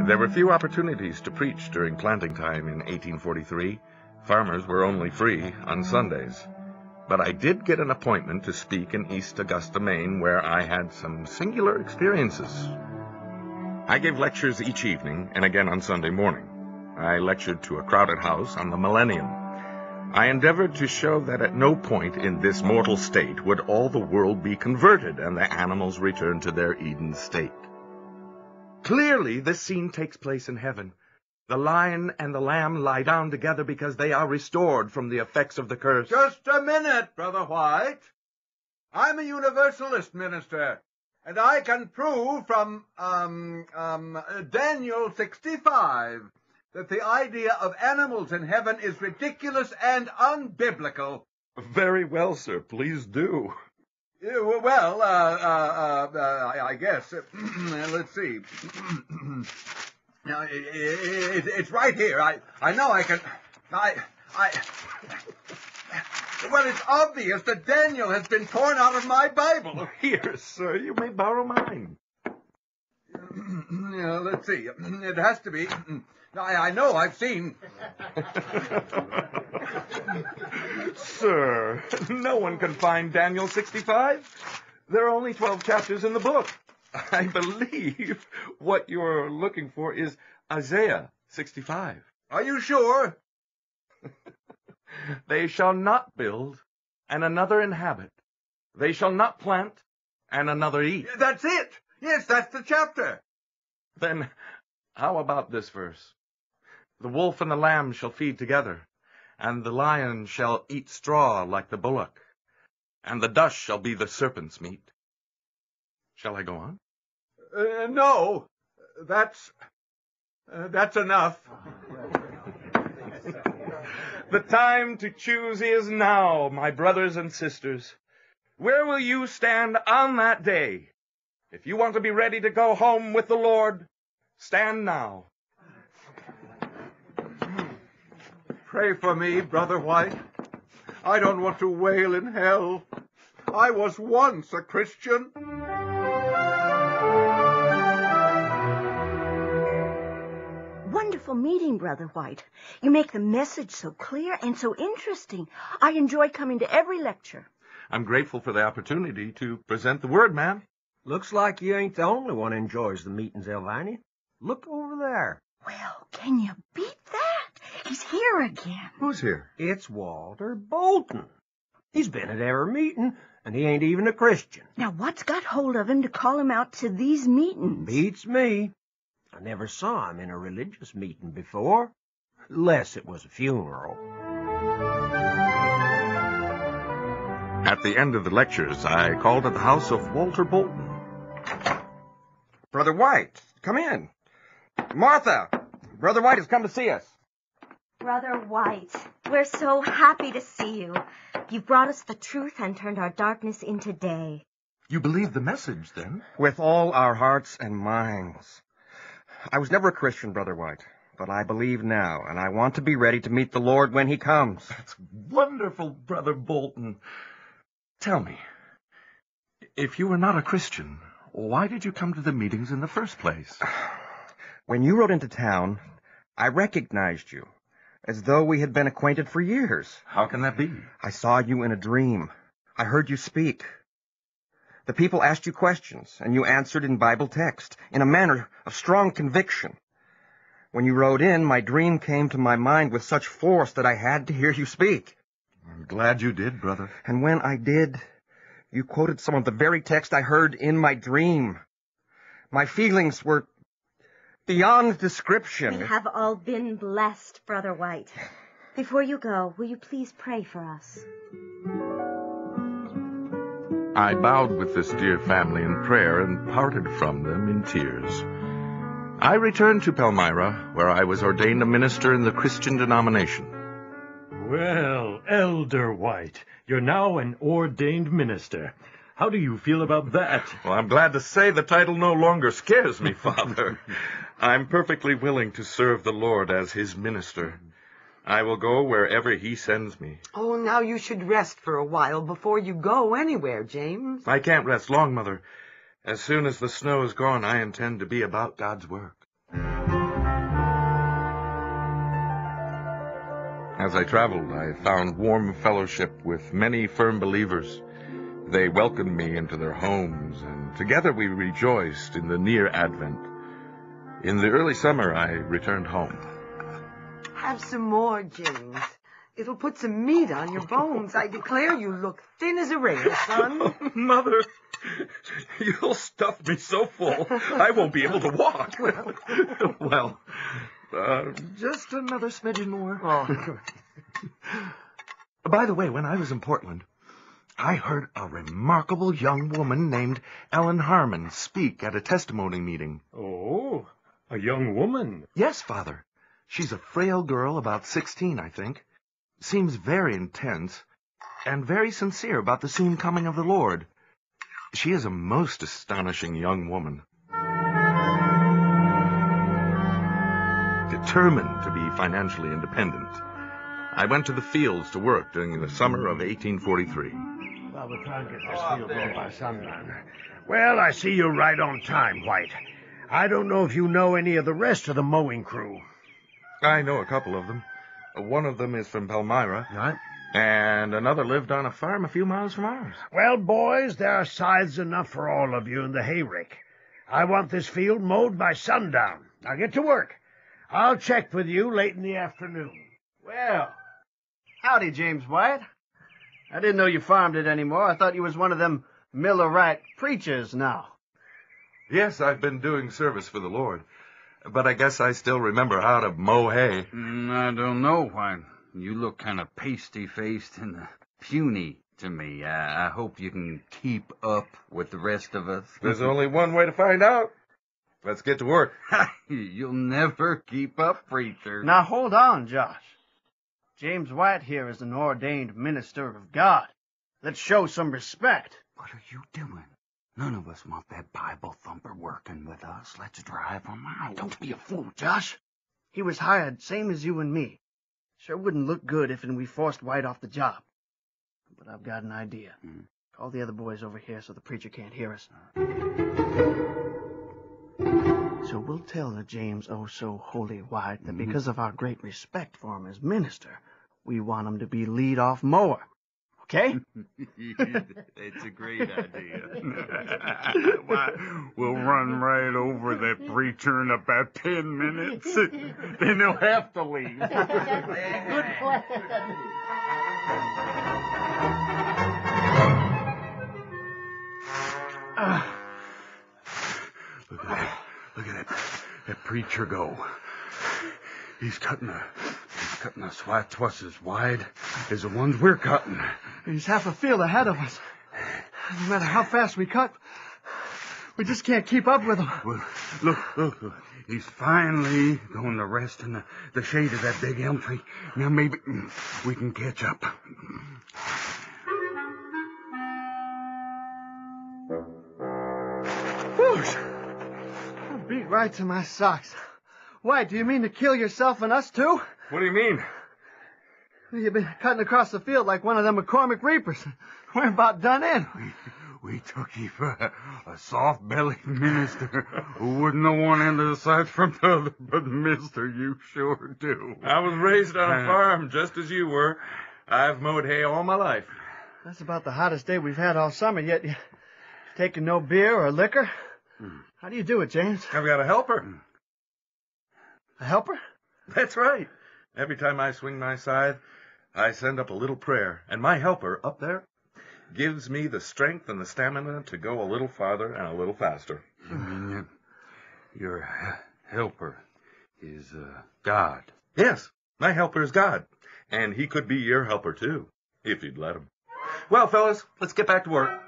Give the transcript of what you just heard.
There were few opportunities to preach during planting time in 1843. Farmers were only free on Sundays. But I did get an appointment to speak in East Augusta, Maine, where I had some singular experiences. I gave lectures each evening and again on Sunday morning. I lectured to a crowded house on the millennium. I endeavored to show that at no point in this mortal state would all the world be converted and the animals return to their Eden state. Clearly, this scene takes place in heaven. The lion and the lamb lie down together because they are restored from the effects of the curse. Just a minute, Brother White. I'm a Universalist minister, and I can prove from Daniel 65 that the idea of animals in heaven is ridiculous and unbiblical. Very well, sir. Please do. Well, I guess. Let's see. Now, it's right here. I know I can. Well, it's obvious that Daniel has been torn out of my Bible. Here, sir, you may borrow mine. Let's see. It has to be. I know I've seen. Sir, no one can find Daniel 65. There are only 12 chapters in the book. I believe what you're looking for is Isaiah 65. Are you sure? They shall not build, and another inhabit. They shall not plant, and another eat. That's it. Yes, that's the chapter. Then how about this verse? The wolf and the lamb shall feed together, and the lion shall eat straw like the bullock, and the dust shall be the serpent's meat. Shall I go on? No, that's enough. The time to choose is now, my brothers and sisters. Where will you stand on that day? If you want to be ready to go home with the Lord, stand now. Pray for me, Brother White. I don't want to wail in hell. I was once a Christian. Wonderful meeting, Brother White. You make the message so clear and so interesting. I enjoy coming to every lecture. I'm grateful for the opportunity to present the word, ma'am. Looks like you ain't the only one enjoys the meetings, Elvina. Look over there. Well, can you beat that? He's here again. Who's here? It's Walter Bolton. He's been at every meeting, and he ain't even a Christian. Now, what's got hold of him to call him out to these meetings? Beats me. I never saw him in a religious meeting before, unless it was a funeral. At the end of the lectures, I called at the house of Walter Bolton. Brother White, come in. Martha, Brother White has come to see us. Brother White, we're so happy to see you. You've brought us the truth and turned our darkness into day. You believe the message, then? With all our hearts and minds. I was never a Christian, Brother White, but I believe now, and I want to be ready to meet the Lord when he comes. That's wonderful, Brother Bolton. Tell me, if you were not a Christian, why did you come to the meetings in the first place? When you rode into town, I recognized you, as though we had been acquainted for years. How can that be? I saw you in a dream. I heard you speak. The people asked you questions, and you answered in Bible text, in a manner of strong conviction. When you rode in, my dream came to my mind with such force that I had to hear you speak. I'm glad you did, brother. And when I did, you quoted some of the very text I heard in my dream. My feelings were beyond description. We have all been blessed, Brother White. Before you go, will you please pray for us? I bowed with this dear family in prayer and parted from them in tears. I returned to Palmyra, where I was ordained a minister in the Christian denomination. Well, Elder White, you're now an ordained minister. How do you feel about that? Well, I'm glad to say the title no longer scares me, Father. I'm perfectly willing to serve the Lord as his minister. I will go wherever he sends me. Oh, now you should rest for a while before you go anywhere, James. I can't rest long, Mother. As soon as the snow is gone, I intend to be about God's work. As I traveled, I found warm fellowship with many firm believers. They welcomed me into their homes, and together we rejoiced in the near Advent. In the early summer, I returned home. Have some more, James. It'll put some meat on your bones. I declare you look thin as a rail, son. Oh, Mother, you'll stuff me so full, I won't be able to walk. Well, just another smidgen more. Oh. By the way, when I was in Portland, I heard a remarkable young woman named Ellen Harmon speak at a testimony meeting. Oh, a young woman. Yes, Father. She's a frail girl, about 16, I think. Seems very intense and very sincere about the soon coming of the Lord. She is a most astonishing young woman. Determined to be financially independent, I went to the fields to work during the summer of 1843. Well, we'll try and get this field going by sundown. Well, I see you're right on time, White. I don't know if you know any of the rest of the mowing crew. I know a couple of them. One of them is from Palmyra, Right? and another lived on a farm a few miles from ours. Well, boys, there are scythes enough for all of you in the hayrick. I want this field mowed by sundown. Now get to work. I'll check with you late in the afternoon. Well, howdy, James White. I didn't know you farmed it anymore. I thought you was one of them Millerite preachers now. Yes, I've been doing service for the Lord, but I guess I still remember how to mow hay. I don't know, White. You look kind of pasty-faced and puny to me. I hope you can keep up with the rest of us. There's only one way to find out. Let's get to work. You'll never keep up, preacher. Now, hold on, Josh. James White here is an ordained minister of God. Let's show some respect. What are you doing? None of us want that Bible thumper working with us. Let's drive him out. Don't be a fool, Josh. He was hired same as you and me. Sure wouldn't look good if we forced White off the job. But I've got an idea. Call the other boys over here so the preacher can't hear us. So we'll tell the James oh-so-holy White that because of our great respect for him as minister, we want him to be lead-off mower. Okay? It's a great idea. Why, we'll run right over that preacher in about 10 minutes. Then he'll have to leave. Good plan. Look at that preacher go. He's cutting the swath twice as wide as the ones we're cutting. He's half a field ahead of us. No matter how fast we cut, we just can't keep up with him. Well, look. He's finally going to rest in the shade of that big elm tree. Now maybe we can catch up. Whoosh! I beat right to my socks. Why, do you mean to kill yourself and us too? What do you mean? You've been cutting across the field like one of them McCormick Reapers. We're about done in. We took you for a soft-bellied minister who wouldn't know one end of the sides from the other, but mister, you sure do. I was raised on a farm just as you were. I've mowed hay all my life. That's about the hottest day we've had all summer, yet you taking no beer or liquor? How do you do it, James? I've got a helper. A helper? That's right. Every time I swing my scythe, I send up a little prayer, and my helper up there gives me the strength and the stamina to go a little farther and a little faster. You mean your helper is God? Yes, my helper is God, and he could be your helper too, if you'd let him. Well, fellas, let's get back to work.